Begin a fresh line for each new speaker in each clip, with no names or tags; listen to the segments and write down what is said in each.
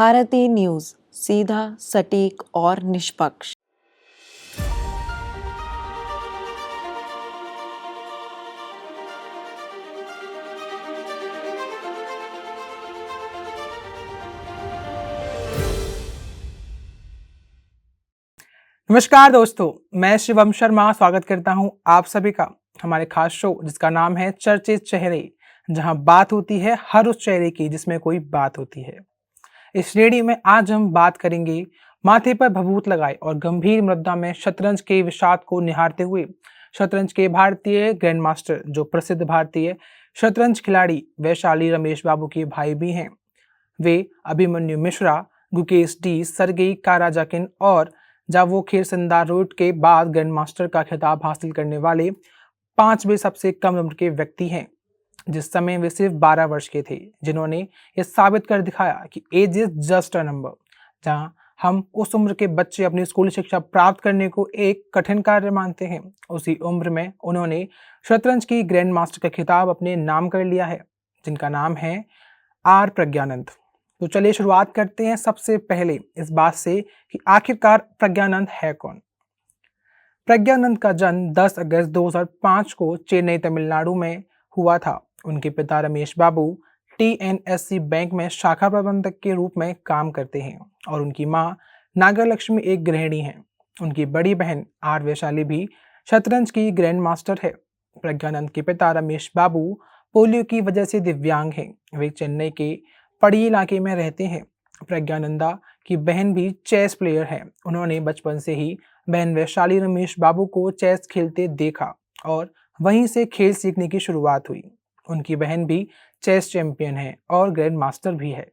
Bharti news, सीधा, सटीक और निष्पक्ष।
नमस्कार दोस्तों, मैं शिवम शर्मा स्वागत करता हूं आप सभी का हमारे खास शो जिसका नाम है चर्चित चेहरे, जहां बात होती है हर उस चेहरे की जिसमें कोई बात होती है। इस श्रेणी में आज हम बात करेंगे माथे पर भभूत लगाए और गंभीर मुद्दा में शतरंज के विषाद को निहारते हुए शतरंज के भारतीय ग्रैंड मास्टर, जो प्रसिद्ध भारतीय शतरंज खिलाड़ी वैशाली रमेश बाबू के भाई भी हैं। वे अभिमन्यु मिश्रा, गुकेश डी, सरगेई काराजाकिन और जावोखिर सिंदारोट के बाद ग्रैंड मास्टर का खिताब हासिल करने वाले पांचवें सबसे कम उम्र के व्यक्ति हैं। जिस समय वे सिर्फ 12 वर्ष के थे, जिन्होंने यह साबित कर दिखाया कि age is just a number. जहां हम उस उम्र के बच्चे अपनी स्कूल शिक्षा प्राप्त करने को एक कठिन कार्य मानते हैं, उसी उम्र में उन्होंने शतरंज की ग्रैंड मास्टर का खिताब अपने नाम कर लिया है, जिनका नाम है आर प्रज्ञानंद। तो चलिए शुरुआत करते हैं सबसे पहले इस बात से कि आखिरकार प्रज्ञानंद है कौन। प्रज्ञानंद का जन्म 10 अगस्त 2005 को चेन्नई, तमिलनाडु में हुआ था। उनके पिता रमेश बाबू टीएनएससी बैंक में शाखा प्रबंधक के रूप में काम करते हैं और उनकी मां नागलक्ष्मी एक गृहिणी हैं। उनकी बड़ी बहन आर वैशाली भी शतरंज की ग्रैंड मास्टर है। प्रज्ञानंद के पिता रमेश बाबू पोलियो की वजह से दिव्यांग हैं। वे चेन्नई के पड़ी इलाके में रहते हैं। प्रज्ञानंदा की बहन भी चेस प्लेयर है। उन्होंने बचपन से ही बहन वैशाली रमेश बाबू को चेस खेलते देखा और वहीं से खेल सीखने की शुरुआत हुई। उनकी बहन भी चेस चैंपियन है और ग्रैंड मास्टर भी है।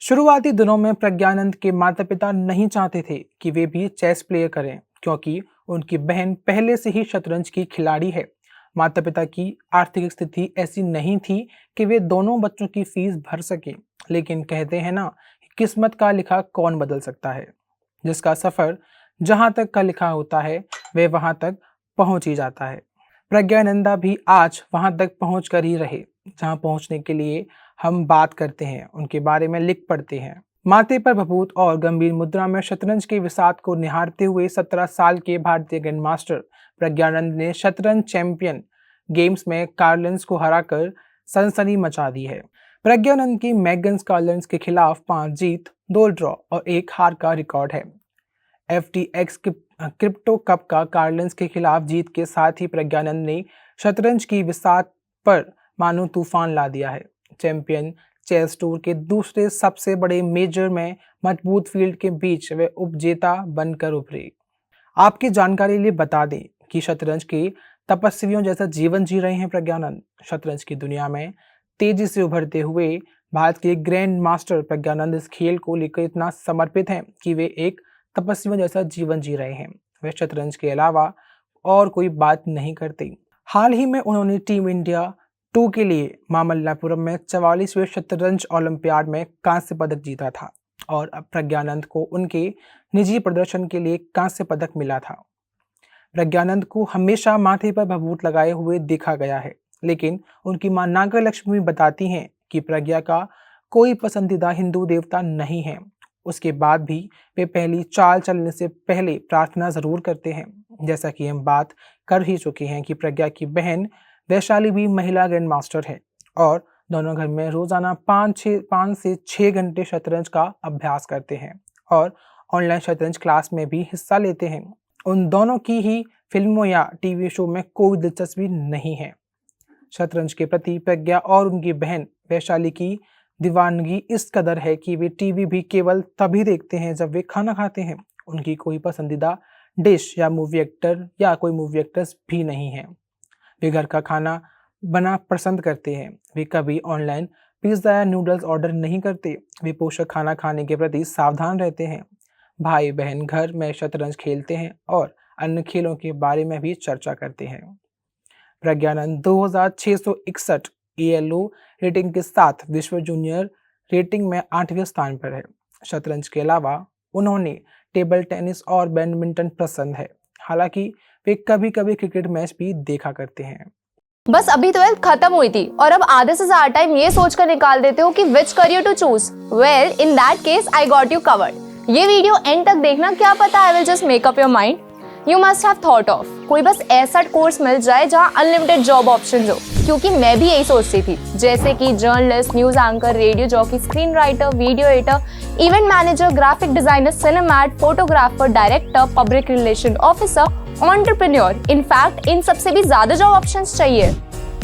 शुरुआती दिनों में प्रज्ञानंद के माता पिता नहीं चाहते थे कि वे भी चेस प्लेयर करें, क्योंकि उनकी बहन पहले से ही शतरंज की खिलाड़ी है। माता पिता की आर्थिक स्थिति ऐसी नहीं थी कि वे दोनों बच्चों की फीस भर सकें, लेकिन कहते हैं ना, किस्मत का लिखा कौन बदल सकता है। जिसका सफर जहां तक का लिखा होता है वे वहां तक पहुंच ही जाता है। प्रज्ञानंदा भी आज वहां तक पहुंच कर ही रहे जहां पहुंचने के लिए हम बात करते हैं, उनके बारे में लिख पढ़ते हैं। माथे पर भभूत और गंभीर मुद्रा में शतरंज के विषाद को निहारते हुए 17 साल के भारतीय ग्रैंड मास्टर प्रज्ञानंद ने शतरंज चैंपियन गेम्स में कार्लिंस को हराकर सनसनी मचा दी है। प्रज्ञानंद की मैग्नस कार्लिंस के खिलाफ 5 जीत, 2 ड्रॉ और 1 हार का रिकॉर्ड है। FTX क्रिप्टो कप का कार्लिंस के खिलाफ जीत के साथ ही प्रज्ञानंद ने शतरंज की विसात पर मानो तूफान ला दिया है। चैंपियन चेस टूर के दूसरे सबसे बड़े मेजर में मजबूत फील्ड के बीच वे उपजेता बनकर उभरे। आपकी जानकारी लिए बता दें कि शतरंज के तपस्वियों जैसा जीवन जी रहे हैं प्रज्ञानंद। शतरंज की दुनिया में तेजी से उभरते हुए भारत के ग्रैंड मास्टर प्रज्ञानंद इस खेल को लेकर इतना समर्पित हैं कि वे एक तपस्वियों जैसा जीवन जी रहे हैं। वे शतरंज के अलावा और कोई बात नहीं करते। हाल ही में उन्होंने टीम इंडिया 2 के लिए मामल्लापुरम में 44वें शतरंज ओलंपियाड में कांस्य पदक जीता था और अब प्रज्ञानंद को उनके निजी प्रदर्शन के लिए कांस्य पदक मिला था। प्रज्ञानंद को हमेशा माथे पर भभूत लगाए हुए देखा गया है, लेकिन उनकी मां नागलक्ष्मी बताती हैं कि प्रज्ञा का कोई पसंदीदा हिंदू देवता नहीं है। उसके बाद भी वे पहली चाल चलने से पहले प्रार्थना जरूर करते हैं। जैसा कि हम बात कर ही चुके हैं कि प्रज्ञा की बहन वैशाली भी महिला ग्रैंड मास्टर है और दोनों घर में रोजाना 5 से 6 घंटे शतरंज का अभ्यास करते हैं और ऑनलाइन शतरंज क्लास में भी हिस्सा लेते हैं। उन दोनों की ही फिल्मों या टीवी शो में कोई दिलचस्पी नहीं है। शतरंज के प्रति प्रज्ञा और उनकी बहन वैशाली की दीवानगी इस कदर है कि वे टीवी भी केवल तभी देखते हैं जब वे खाना खाते हैं। उनकी कोई पसंदीदा डिश या मूवी एक्टर या कोई मूवी एक्ट्रेस भी नहीं है। वे घर का खाना बना पसंद करते हैं। वे कभी ऑनलाइन पिज्ज़ा या नूडल्स ऑर्डर नहीं करते। वे पोषक खाना खाने के प्रति सावधान रहते हैं। भाई बहन घर में शतरंज खेलते हैं और अन्य खेलों के बारे में भी चर्चा करते हैं। प्रज्ञानंद 2661 ELO रेटिंग के साथ विश्व जूनियर रेटिंग में 8वें स्थान पर है। शतरंज के अलावा उन्होंने टेबल टेनिस और बैडमिंटन पसंद है। हालांकि वे कभी कभी क्रिकेट मैच भी देखा करते हैं।
बस अभी 12th खत्म हुई थी और अब आधे से ज्यादा टाइम ये सोचकर निकाल देते हो कि which career to choose. Well, in that case I got you covered. ये वीडियो एंड तक देखना, क्या पता I will just make up your mind. You must have thought of कोई बस ऐसा कोर्स मिल जाए जहाँ अनलिमिटेड जॉब ऑप्शन हो, क्योंकि मैं भी यही सोचती थी, जैसे कि journalist, news anchor, radio jockey, screen writer, video editor, event manager, graphic designer, सिनेमैट, photographer, director, public relation officer, entrepreneur. In fact इन सबसे भी ज्यादा जॉब ऑप्शंस चाहिए।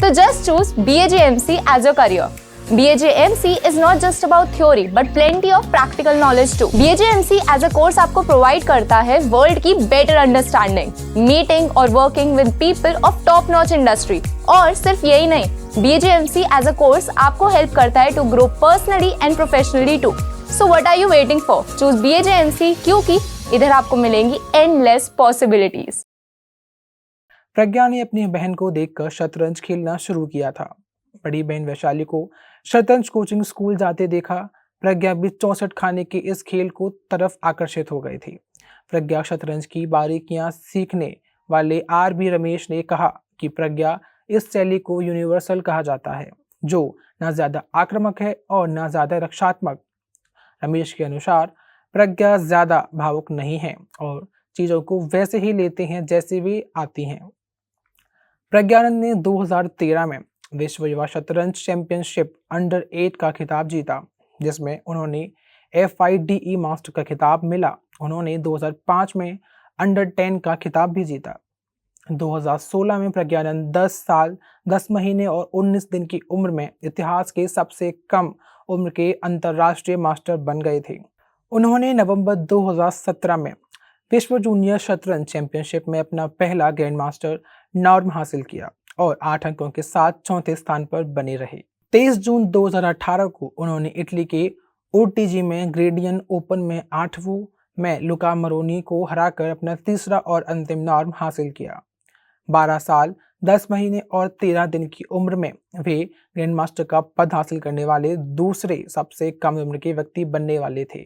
तो just choose BAJMC as a career. BAJMC is not just about theory but plenty of practical knowledge too. BAJMC as a course आपको provide करता है world की better understanding, meeting और working with people of top notch industry। और सिर्फ यही नहीं, BAJMC as a course आपको help करता है to grow personally and professionally too. So what are you waiting for? Choose BAJMC क्योंकि इधर आपको मिलेंगी endless possibilities।
प्रज्ञा ने अपनी बहन को देखकर शतरंज खेलना शुरू किया था। बड़ी बहन वैशाली को शतरंज कोचिंग स्कूल जाते देखा। प्रज्ञा भी 64 खाने के इस खेल को तरफ आकर्षित हो गई थी। प्रज्ञा शतरंज की बारीकियां सीखने वाले RB रमेश ने कहा कि प्रज्ञा इस शैली को यूनिवर्सल कहा जाता है, जो न ज्यादा आक्रामक है और न ज्यादा रक्षात्मक। रमेश के अनुसार प्रज्ञा ज्यादा भावुक नहीं है और चीजों को वैसे ही लेते हैं जैसे वे आती हैं। प्रज्ञानंद ने 2013 में विश्व युवा शतरंज चैंपियनशिप अंडर 8 का खिताब जीता, जिसमें उन्होंने FIDE मास्टर का खिताब मिला। उन्होंने 2005 में अंडर 10 का खिताब भी जीता। 2016 में प्रज्ञानंद 10 साल 10 महीने और 19 दिन की उम्र में इतिहास के सबसे कम उम्र के अंतर्राष्ट्रीय मास्टर बन गए थे। उन्होंने नवंबर 2017 में विश्व जूनियर शतरंज चैंपियनशिप में अपना पहला ग्रैंड मास्टर नॉर्म हासिल किया और 8 अंकों के साथ चौथे स्थान पर बने रहे। 23 जून 2018 को उन्होंने इटली के OTG में ग्रेडियन ओपन में 8वीं में लुका मरोनी को हराकर अपना तीसरा और अंतिम नॉर्म हासिल किया। 12 साल 10 महीने और 13 दिन की उम्र में वे ग्रैंड मास्टर का पद हासिल करने वाले दूसरे सबसे कम उम्र के व्यक्ति बनने वाले थे।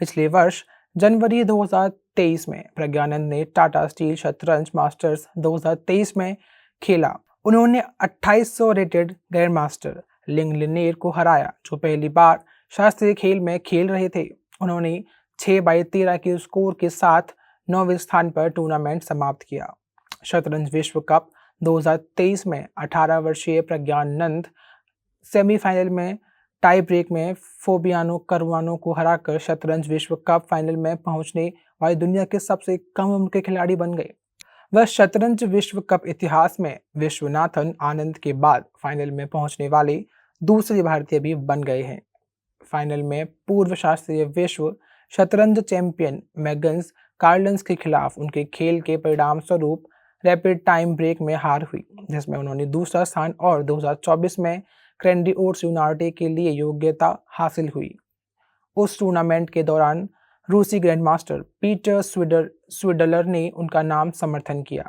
पिछले वर्ष जनवरी 2023 में प्रज्ञानंद ने टाटा स्टील शतरंज मास्टर्स 2023 में खेला। उन्होंने 2800 रेटेड ग्रैंड मास्टर लिंग लिनेर को हराया, जो पहली बार शास्त्रीय खेल में खेल रहे थे। उन्होंने 6/13 के स्कोर के साथ 9वें स्थान पर टूर्नामेंट समाप्त किया। शतरंज विश्व कप 2023 में 18 वर्षीय प्रज्ञानंद सेमीफाइनल में टाई ब्रेक में फोबियानो करवानो को हराकर शतरंज विश्व कप फाइनल में पहुंचने वाले दुनिया के सबसे कम उम्र के खिलाड़ी बन गए। वह शतरंज विश्व कप इतिहास में विश्वनाथन आनंद के बाद फाइनल में पहुंचने वाले दूसरे भारतीय भी बन गए हैं। फाइनल में पूर्व शास्त्रीय विश्व शतरंज चैंपियन मैग्नस कार्लसन के खिलाफ उनके खेल के परिणाम स्वरूप रैपिड टाइम ब्रेक में हार हुई, जिसमें उन्होंने दूसरा स्थान और 2024 में क्रेंडिओर्स यूनार्टे के लिए योग्यता हासिल हुई। उस टूर्नामेंट के दौरान रूसी ग्रैंड मास्टर पीटर स्विडलर ने उनका नाम समर्थन किया।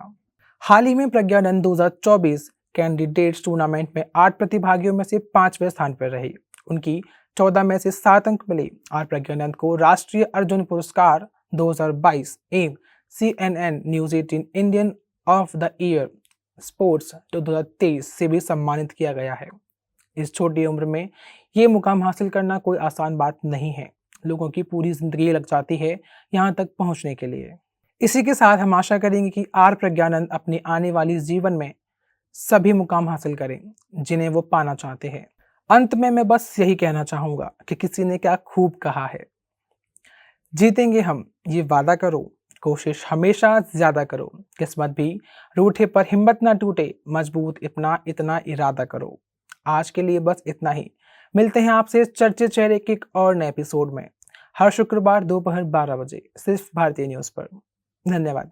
हाल ही में प्रज्ञानंद 2024 कैंडिडेट्स टूर्नामेंट में 8 प्रतिभागियों में से 5वें स्थान पर रहे। उनकी 14 में से 7 अंक मिले और प्रज्ञानंद को राष्ट्रीय अर्जुन पुरस्कार 2022 एवं CNN news 18 Indian of the year sports 2023 से भी सम्मानित किया गया है। इस छोटी उम्र में ये मुकाम हासिल करना कोई आसान बात नहीं है। लोगों की पूरी जिंदगी लग जाती है यहाँ तक पहुँचने के लिए। इसी के साथ हम आशा करेंगे कि प्रज्ञानंद अपनी आने वाली जीवन में सभी मुकाम हासिल करें जिन्हें वो पाना चाहते हैं। अंत में मैं बस यही कहना चाहूँगा कि किसी ने क्या खूब कहा है, जीतेंगे हम, ये वादा करो, कोशिश हमेशा ज़्यादा करो, किस्मत भी रूठे पर हिम्मत ना टूटे, मजबूत इतना इरादा करो। आज के लिए बस इतना ही। मिलते हैं आपसे चर्चित चेहरे के एक और नए एपिसोड में हर शुक्रवार दोपहर 12 बजे सिर्फ भारतीय न्यूज़ पर। धन्यवाद।